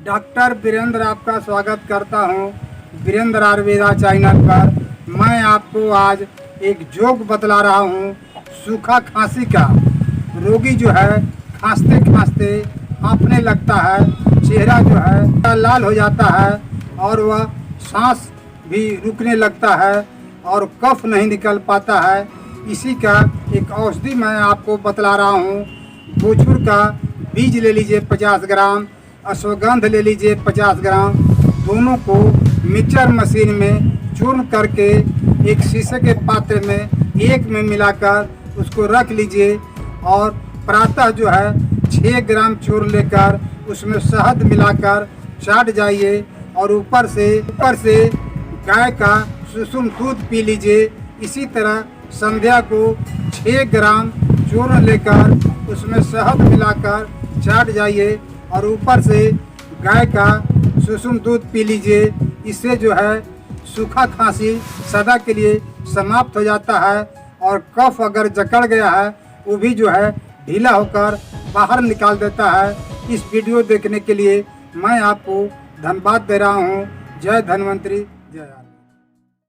Doctor Virendra आपका स्वागत करता हूं वीरेंद्र आयुर्वेदा चैनल पर। मैं आपको आज एक जोक बतला रहा हूं सूखा खांसी का। रोगी जो है खांसते खांसते हांफने लगता है, चेहरा जो है लाल हो जाता है और वह सांस भी रुकने लगता है और कफ नहीं निकल पाता है। इसी का एक औषधि मैं आपको बतला रहा हूँ। गोचूर का बीज ले लीजिए 50 ग्राम, अश्वगंध ले लीजिए 50 ग्राम। दोनों को मिक्सर मशीन में चूर्ण करके एक शीशे के पात्र में एक में मिलाकर उसको रख लीजिए और प्रातः जो है 6 ग्राम चूर्ण लेकर उसमें शहद मिलाकर चाट जाइए और ऊपर से गाय का सुसुम दूध पी लीजिए। इसी तरह संध्या को 6 ग्राम चूर्ण लेकर उसमें शहद मिलाकर चाट जाइए और ऊपर से गाय का सुसुम दूध पी लीजिए। इससे जो है सूखा खांसी सदा के लिए समाप्त हो जाता है और कफ अगर जकड़ गया है वो भी जो है ढीला होकर बाहर निकाल देता है। इस वीडियो देखने के लिए मैं आपको धन्यवाद दे रहा हूँ। जय धन्वंतरी, जय आनंद।